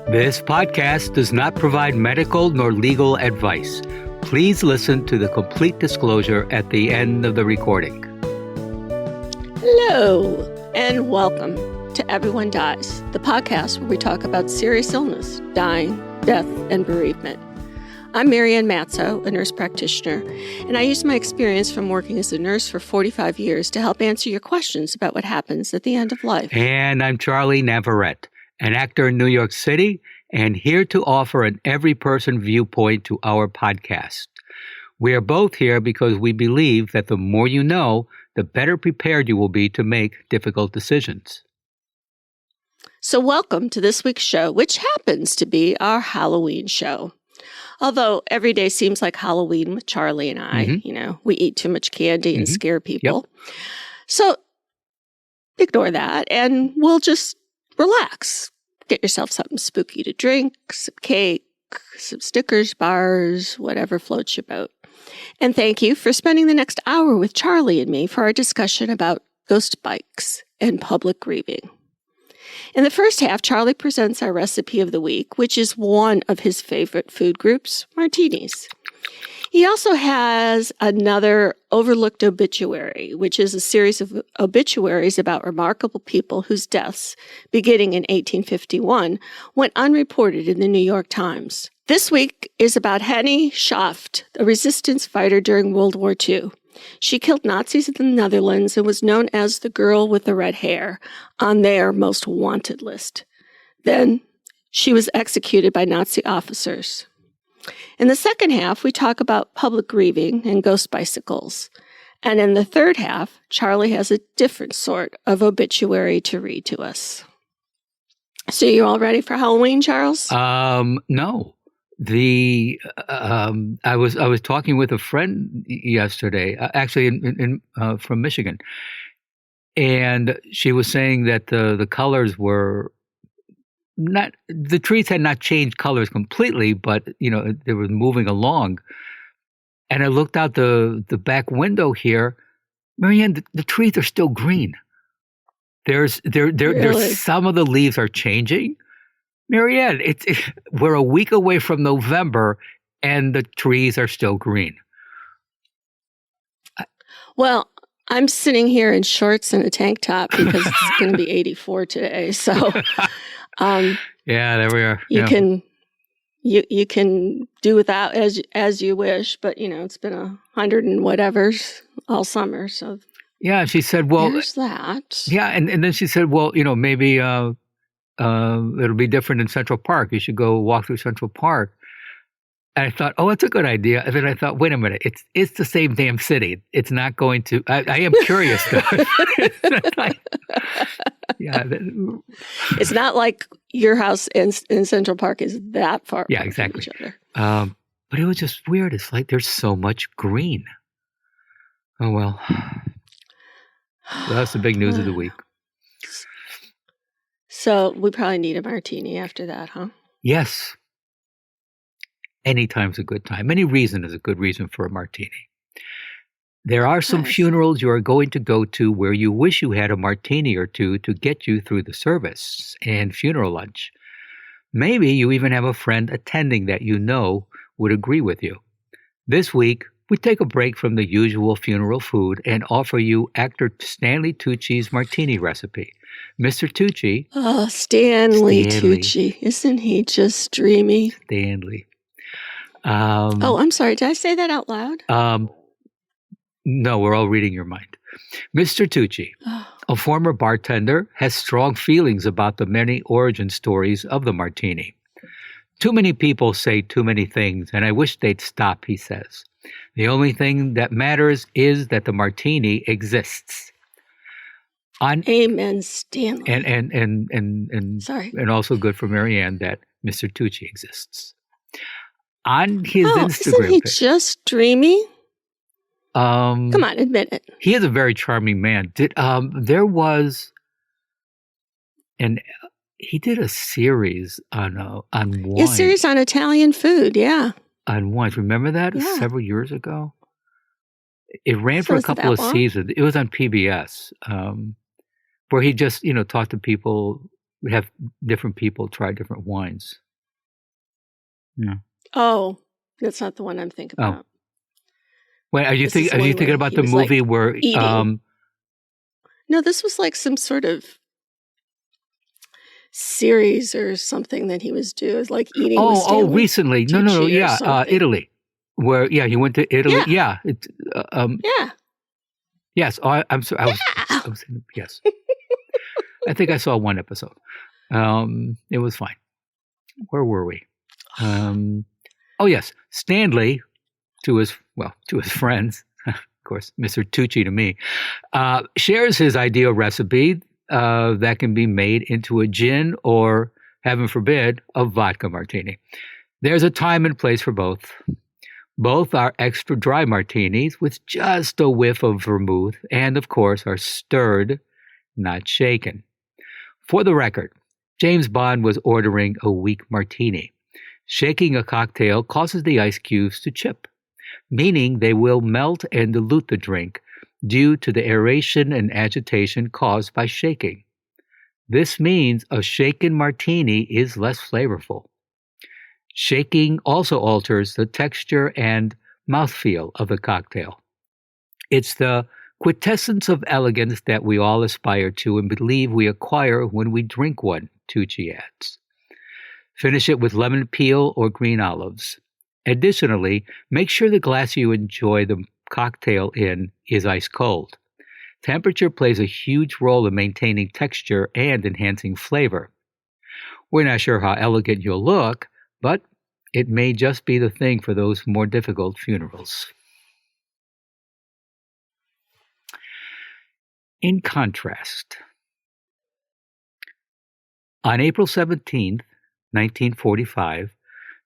This podcast does not provide medical nor legal advice. Please listen to the complete disclosure at the end of the recording. Hello, and welcome to Everyone Dies, the podcast where we talk about serious illness, dying, death, and bereavement. I'm Marianne Matzo, a nurse practitioner, and I use my experience from working as a nurse for 45 years to help answer your questions about what happens at the end of life. And I'm Charlie Navarrete, an actor in New York City, and here to offer an every-person viewpoint to our podcast. We are both here because we believe that the more you know, the better prepared you will be to make difficult decisions. So welcome to this week's show, which happens to be our Halloween show. Although every day seems like Halloween with Charlie and I, we eat too much candy and scare people. Yep. So ignore that and we'll just relax. Get yourself something spooky to drink, some cake, some Snickers bars, whatever floats your boat. And thank you for spending the next hour with Charlie and me for our discussion about ghost bikes and public grieving. In the first half, Charlie presents our recipe of the week, which is one of his favorite food groups, martinis. He also has another overlooked obituary, which is a series of obituaries about remarkable people whose deaths, beginning in 1851, went unreported in the New York Times. This week is about Hannie Schaft, a resistance fighter during World War II. She killed Nazis in the Netherlands and was known as the girl with the red hair on their most wanted list. Then she was executed by Nazi officers. In the second half, we talk about public grieving and ghost bicycles. And in the third half, Charlie has a different sort of obituary to read to us. So you all ready for Halloween, Charles? No. I was talking with a friend yesterday, actually from Michigan, and she was saying that the colors were not, the trees had not changed colors completely, but they were moving along. And I looked out the back window here, Marianne. The trees are still green. There's some of the leaves are changing. Marianne, we're a week away from November, and the trees are still green. Well, I'm sitting here in shorts and a tank top because it's going to be 84 today. So, yeah, there we are. You can do without as you wish, but it's been 100 and whatever's all summer. So yeah, she said, well, there's that. Yeah, and then she said, well, maybe. It'll be different in Central Park. You should go walk through Central Park. And I thought, oh, that's a good idea. And then I thought, wait a minute, it's the same damn city. It's not going to. I am curious though. It's not like your house in Central Park is that far. Yeah, exactly. From each other. But it was just weird. It's like there's so much green. Oh well. So that's the big news of the week. So we probably need a martini after that, huh? Yes. Anytime's a good time. Any reason is a good reason for a martini. There are some funerals you are going to go to where you wish you had a martini or two to get you through the service and funeral lunch. Maybe you even have a friend attending that would agree with you. This week, we take a break from the usual funeral food and offer you actor Stanley Tucci's martini recipe. Mr. Tucci. Oh, Stanley Tucci. Isn't he just dreamy? Stanley. I'm sorry. Did I say that out loud? No, we're all reading your mind. Mr. Tucci, a former bartender, has strong feelings about the many origin stories of the martini. Too many people say too many things, and I wish they'd stop, he says. The only thing that matters is that the martini exists. Amen, Stanley. And sorry. And also good for Marianne that Mr. Tucci exists. On his Instagram isn't he page, just dreamy? Come on, admit it. He is a very charming man. There was he did a series on wine. A series on Italian food, yeah. On wines. Remember that? Yeah. Several years ago? It ran for a couple of seasons. It was on PBS, where he just, talked to people we have different people try different wines. Yeah. Oh, that's not the one I'm thinking about. Wait, are you thinking about the movie where eating? No, this was like some sort of series or something that he was doing, like eating with Stanley. Recently. Tucci No, Italy. Where he went to Italy. Yeah. Yeah. Yes. I'm sorry. I was yes. I think I saw one episode. It was fine. Where were we? Yes, Stanley, to his friends, of course, Mr. Tucci to me, shares his ideal recipe that can be made into a gin or, heaven forbid, a vodka martini. There's a time and place for both. Both are extra dry martinis with just a whiff of vermouth and, of course, are stirred, not shaken. For the record, James Bond was ordering a weak martini. Shaking a cocktail causes the ice cubes to chip, meaning they will melt and dilute the drink due to the aeration and agitation caused by shaking. This means a shaken martini is less flavorful. Shaking also alters the texture and mouthfeel of the cocktail. It's the quintessence of elegance that we all aspire to and believe we acquire when we drink one, Tucci adds. Finish it with lemon peel or green olives. Additionally, make sure the glass you enjoy the cocktail in is ice cold. Temperature plays a huge role in maintaining texture and enhancing flavor. We're not sure how elegant you'll look, but it may just be the thing for those more difficult funerals. In contrast, on April 17th, 1945,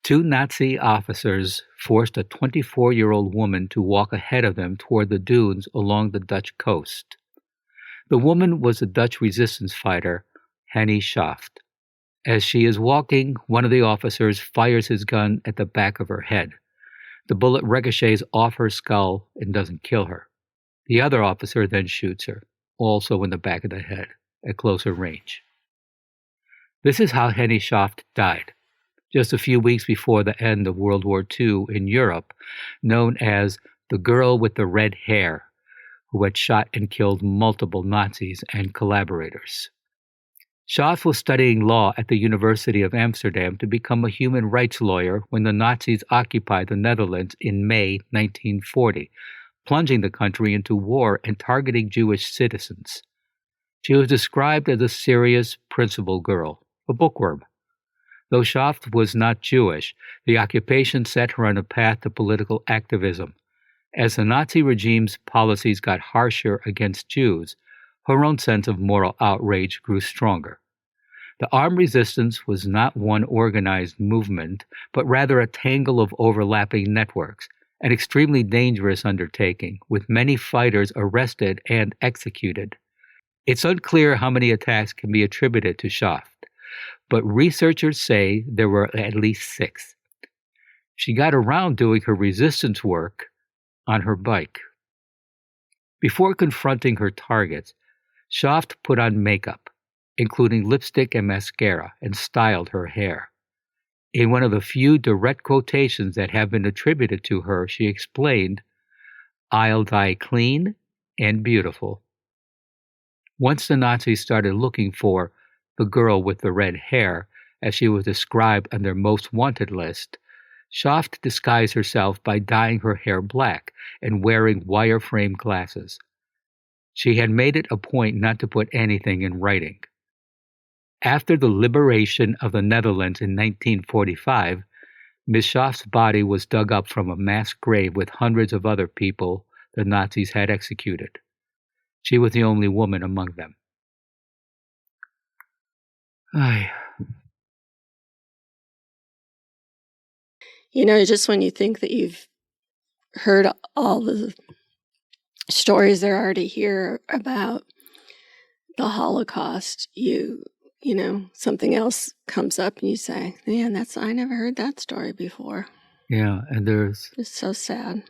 two Nazi officers forced a 24-year-old woman to walk ahead of them toward the dunes along the Dutch coast. The woman was a Dutch resistance fighter, Hannie Schaft. As she is walking, one of the officers fires his gun at the back of her head. The bullet ricochets off her skull and doesn't kill her. The other officer then shoots her, also in the back of the head, at closer range. This is how Hannie Schaft died, just a few weeks before the end of World War II in Europe, known as the girl with the red hair, who had shot and killed multiple Nazis and collaborators. Schaft was studying law at the University of Amsterdam to become a human rights lawyer when the Nazis occupied the Netherlands in May 1940, plunging the country into war and targeting Jewish citizens. She was described as a serious, principled girl, a bookworm. Though Schaft was not Jewish, the occupation set her on a path to political activism. As the Nazi regime's policies got harsher against Jews, her own sense of moral outrage grew stronger. The armed resistance was not one organized movement, but rather a tangle of overlapping networks, an extremely dangerous undertaking, with many fighters arrested and executed. It's unclear how many attacks can be attributed to Schaft, but researchers say there were at least 6. She got around doing her resistance work on her bike. Before confronting her targets, Schaft put on makeup, including lipstick and mascara, and styled her hair. In one of the few direct quotations that have been attributed to her, she explained, "I'll die clean and beautiful." Once the Nazis started looking for the girl with the red hair, as she was described on their most wanted list, Schaft disguised herself by dyeing her hair black and wearing wire-frame glasses. She had made it a point not to put anything in writing. After the liberation of the Netherlands in 1945, Miss Schaft's body was dug up from a mass grave with hundreds of other people the Nazis had executed. She was the only woman among them. You know, just when you think that you've heard all the stories there are to hear about the Holocaust, you know, something else comes up and you say, man, I never heard that story before. Yeah, and it's so sad.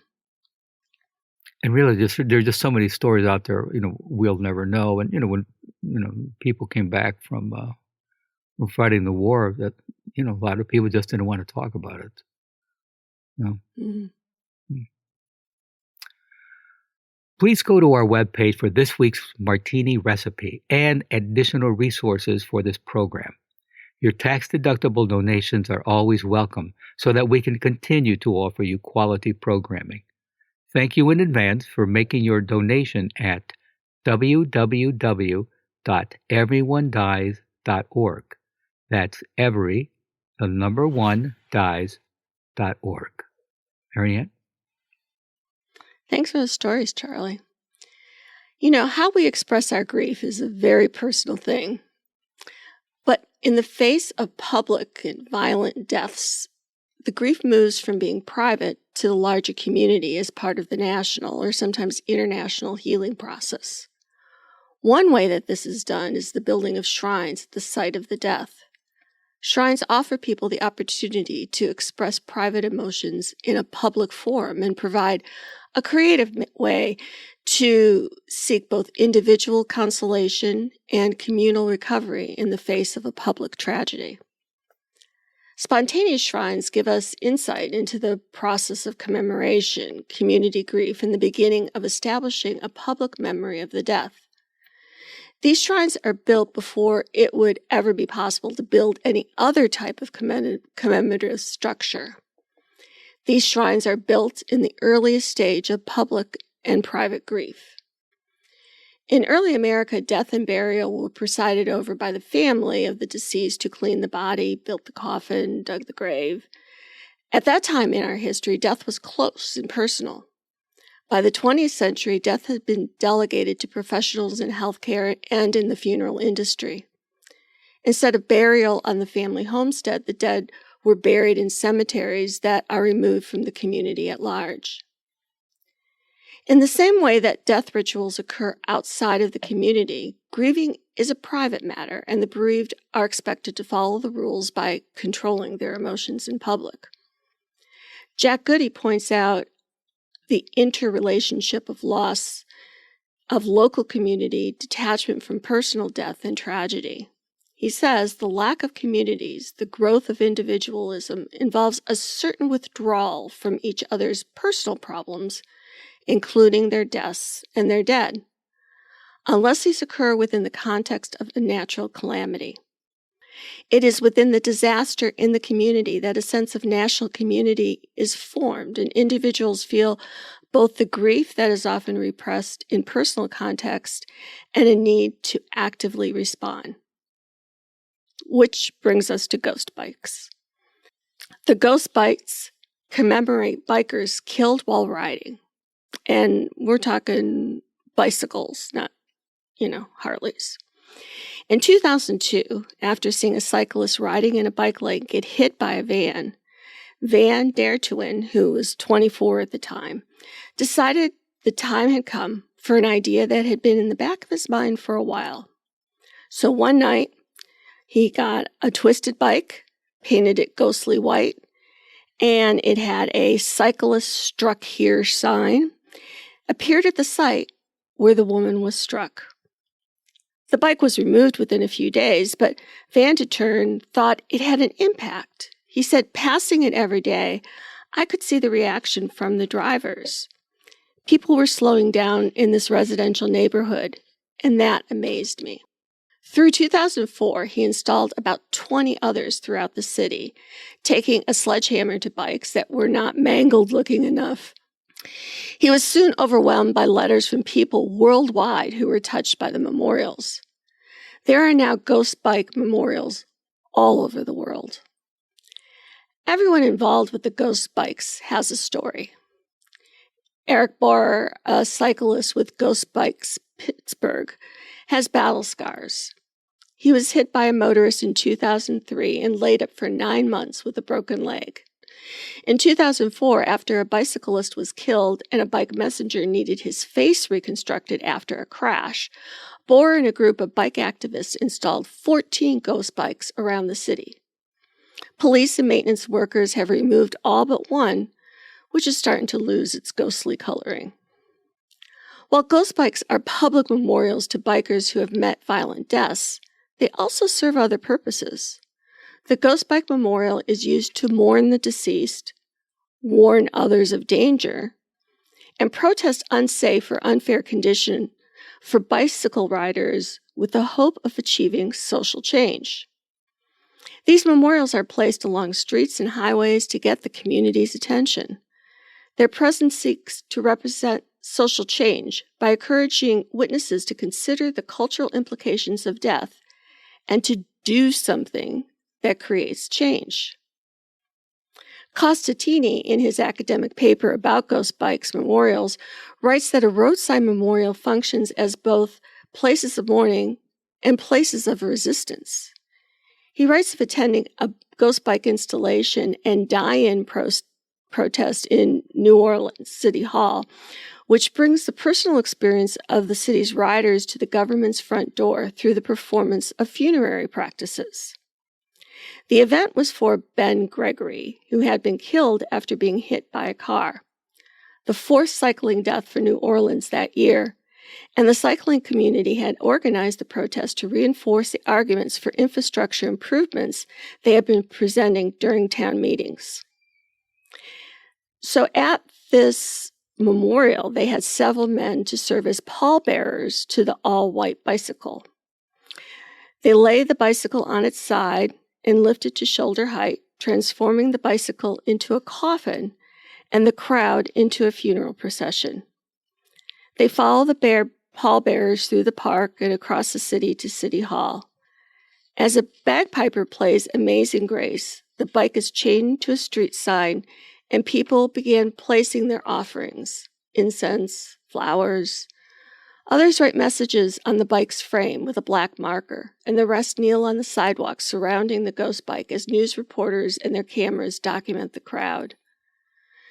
And really, there's just so many stories out there, we'll never know. And, when, people came back from were fighting the war that, a lot of people just didn't want to talk about it. No. Mm-hmm. Please go to our webpage for this week's Martini recipe and additional resources for this program. Your tax-deductible donations are always welcome so that we can continue to offer you quality programming. Thank you in advance for making your donation at www.everyonedies.org. That's every, the number one, dies.org. Marianne? Thanks for the stories, Charlie. How we express our grief is a very personal thing. But in the face of public and violent deaths, the grief moves from being private to the larger community as part of the national or sometimes international healing process. One way that this is done is the building of shrines at the site of the death. Shrines offer people the opportunity to express private emotions in a public forum and provide a creative way to seek both individual consolation and communal recovery in the face of a public tragedy. Spontaneous shrines give us insight into the process of commemoration, community grief, and the beginning of establishing a public memory of the death. These shrines are built before it would ever be possible to build any other type of commemorative structure. These shrines are built in the earliest stage of public and private grief. In early America, death and burial were presided over by the family of the deceased who cleaned the body, built the coffin, dug the grave. At that time in our history, death was close and personal. By the 20th century, death had been delegated to professionals in healthcare and in the funeral industry. Instead of burial on the family homestead, the dead were buried in cemeteries that are removed from the community at large. In the same way that death rituals occur outside of the community, grieving is a private matter, and the bereaved are expected to follow the rules by controlling their emotions in public. Jack Goody points out the interrelationship of loss of local community, detachment from personal death, and tragedy. He says the lack of communities, the growth of individualism, involves a certain withdrawal from each other's personal problems, including their deaths and their dead, unless these occur within the context of a natural calamity. It is within the disaster in the community that a sense of national community is formed, and individuals feel both the grief that is often repressed in personal context and a need to actively respond. Which brings us to ghost bikes. The ghost bikes commemorate bikers killed while riding. And we're talking bicycles, not, Harleys. In 2002, after seeing a cyclist riding in a bike lane get hit by a van, Van Dertuin, who was 24 at the time, decided the time had come for an idea that had been in the back of his mind for a while. So one night, he got a twisted bike, painted it ghostly white, and it had a "Cyclist Struck Here" sign, appeared at the site where the woman was struck. The bike was removed within a few days, but Van de Turn thought it had an impact. He said, passing it every day, I could see the reaction from the drivers. People were slowing down in this residential neighborhood, and that amazed me. Through 2004, he installed about 20 others throughout the city, taking a sledgehammer to bikes that were not mangled looking enough. He was soon overwhelmed by letters from people worldwide who were touched by the memorials. There are now ghost bike memorials all over the world. Everyone involved with the ghost bikes has a story. Eric Borer, a cyclist with Ghost Bikes Pittsburgh, has battle scars. He was hit by a motorist in 2003 and laid up for 9 months with a broken leg. In 2004, after a bicyclist was killed and a bike messenger needed his face reconstructed after a crash, Borer and a group of bike activists installed 14 ghost bikes around the city. Police and maintenance workers have removed all but one, which is starting to lose its ghostly coloring. While ghost bikes are public memorials to bikers who have met violent deaths, they also serve other purposes. The Ghost Bike Memorial is used to mourn the deceased, warn others of danger, and protest unsafe or unfair conditions for bicycle riders with the hope of achieving social change. These memorials are placed along streets and highways to get the community's attention. Their presence seeks to represent social change by encouraging witnesses to consider the cultural implications of death and to do something that creates change. Costatini, in his academic paper about ghost bikes memorials, writes that a roadside memorial functions as both places of mourning and places of resistance. He writes of attending a ghost bike installation and die-in protest in New Orleans City Hall, which brings the personal experience of the city's riders to the government's front door through the performance of funerary practices. The event was for Ben Gregory, who had been killed after being hit by a car, the fourth cycling death for New Orleans that year, and the cycling community had organized the protest to reinforce the arguments for infrastructure improvements they had been presenting during town meetings. So at this memorial, they had several men to serve as pallbearers to the all-white bicycle. They lay the bicycle on its side and lift it to shoulder height, transforming the bicycle into a coffin and the crowd into a funeral procession. They follow the pallbearers through the park and across the city to City Hall. As a bagpiper plays Amazing Grace, the bike is chained to a street sign, and people began placing their offerings, incense, flowers. Others write messages on the bike's frame with a black marker, and the rest kneel on the sidewalk surrounding the ghost bike as news reporters and their cameras document the crowd.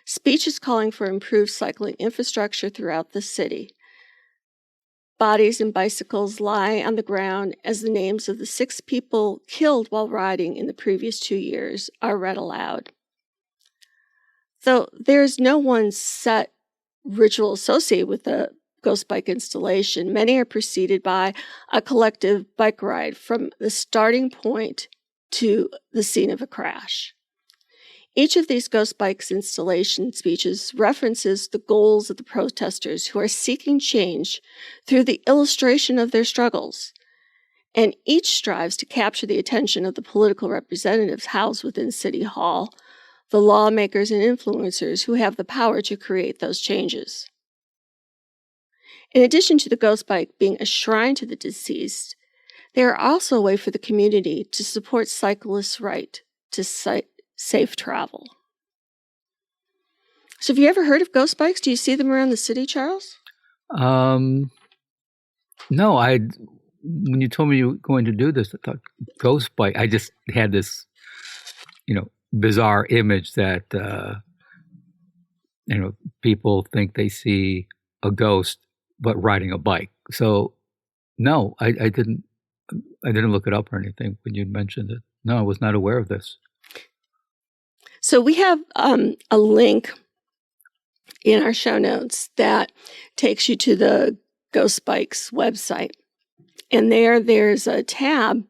Speeches calling for improved cycling infrastructure throughout the city. Bodies and bicycles lie on the ground as the names of the 6 people killed while riding in the previous 2 years are read aloud. Though there's no one set ritual associated with the ghost bike installation, many are preceded by a collective bike ride from the starting point to the scene of a crash. Each of these ghost bikes installation speeches references the goals of the protesters who are seeking change through the illustration of their struggles, and each strives to capture the attention of the political representatives housed within City Hall, the lawmakers and influencers who have the power to create those changes. In addition to the ghost bike being a shrine to the deceased, they are also a way for the community to support cyclists' right to safe travel. So have you ever heard of ghost bikes? Do you see them around the city, Charles? No, when you told me you were going to do this, I thought ghost bike. I just had this, bizarre image that, people think they see a ghost, but riding a bike. So no, I didn't look it up or anything when you mentioned it. No, I was not aware of this. So we have a link in our show notes that takes you to the Ghost Bikes website. And there's a tab.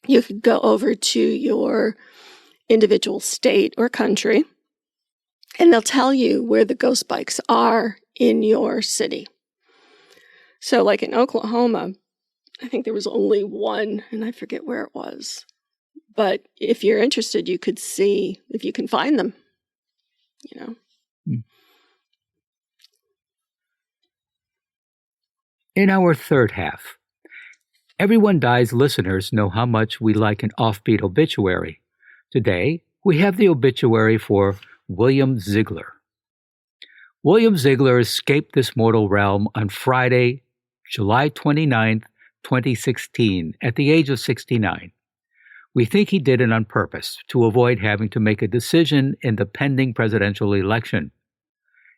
You could go over to your individual state or country, and they'll tell you where the ghost bikes are in your city. So like in Oklahoma, I think there was only one, and I forget where it was. But if you're interested, you could see if you can find them, In our third half, Everyone Dies listeners know how much we like an offbeat obituary. Today, we have the obituary for William Ziegler. William Ziegler escaped this mortal realm on Friday, July 29th, 2016, at the age of 69. We think he did it on purpose to avoid having to make a decision in the pending presidential election.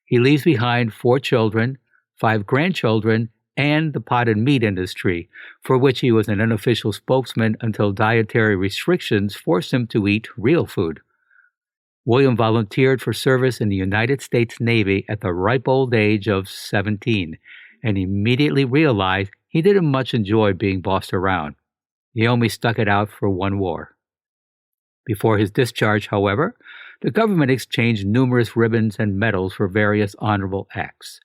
He leaves behind 4 children, 5 grandchildren, and the potted meat industry, for which he was an unofficial spokesman until dietary restrictions forced him to eat real food. William volunteered for service in the United States Navy at the ripe old age of 17, and immediately realized he didn't much enjoy being bossed around. He only stuck it out for one war. Before his discharge, however, the government exchanged numerous ribbons and medals for various honorable acts.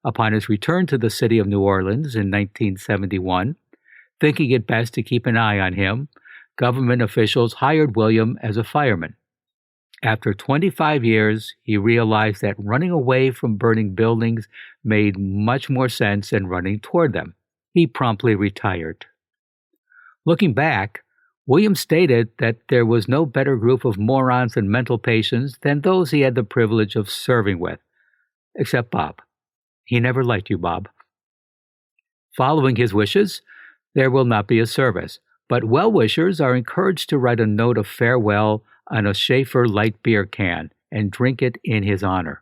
Upon his return to the city of New Orleans in 1971, thinking it best to keep an eye on him, government officials hired William as a fireman. After 25 years, he realized that running away from burning buildings made much more sense than running toward them. He promptly retired. Looking back, William stated that there was no better group of morons and mental patients than those he had the privilege of serving with, except Bob. He never liked you, Bob. Following his wishes, there will not be a service, but well-wishers are encouraged to write a note of farewell on a Schaefer light beer can and drink it in his honor.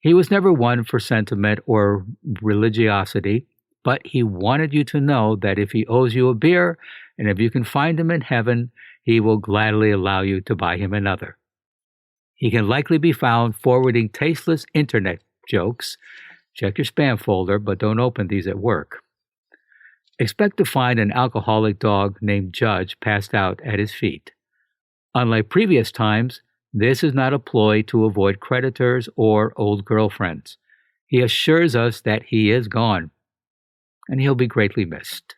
He was never one for sentiment or religiosity, but he wanted you to know that if he owes you a beer, and if you can find him in heaven, he will gladly allow you to buy him another. He can likely be found forwarding tasteless internet jokes. Check your spam folder, but don't open these at work. Expect to find an alcoholic dog named Judge passed out at his feet. Unlike previous times, this is not a ploy to avoid creditors or old girlfriends. He assures us that he is gone, and he'll be greatly missed.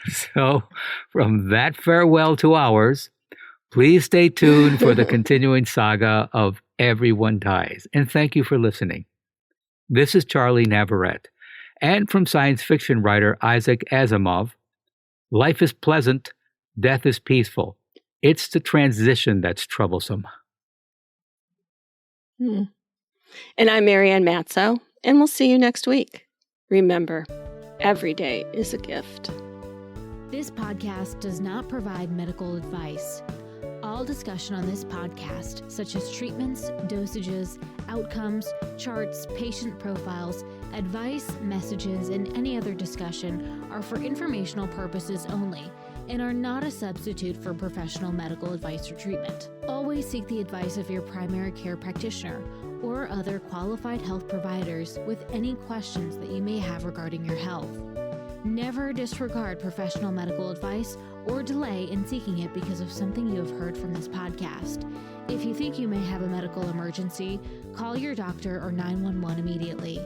So, from that farewell to ours, please stay tuned for the continuing saga of Everyone Dies, and thank you for listening. This is Charlie Navarrete, and from science fiction writer Isaac Asimov, life is pleasant, death is peaceful. It's the transition that's troublesome. And I'm Marianne Matzo, and we'll see you next week. Remember, every day is a gift. This podcast does not provide medical advice. All discussion on this podcast, such as treatments, dosages, outcomes, charts, patient profiles, advice, messages, and any other discussion are for informational purposes only and are not a substitute for professional medical advice or treatment. Always seek the advice of your primary care practitioner or other qualified health providers with any questions that you may have regarding your health. Never disregard professional medical advice or delay in seeking it because of something you have heard from this podcast. If you think you may have a medical emergency, call your doctor or 911 immediately.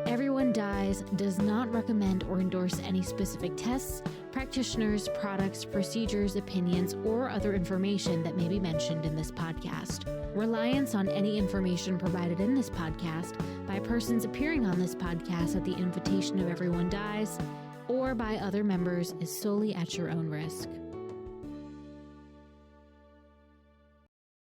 Everyone Dies does not recommend or endorse any specific tests, practitioners, products, procedures, opinions, or other information that may be mentioned in this podcast. Reliance on any information provided in this podcast by persons appearing on this podcast at the invitation of Everyone Dies or by other members is solely at your own risk.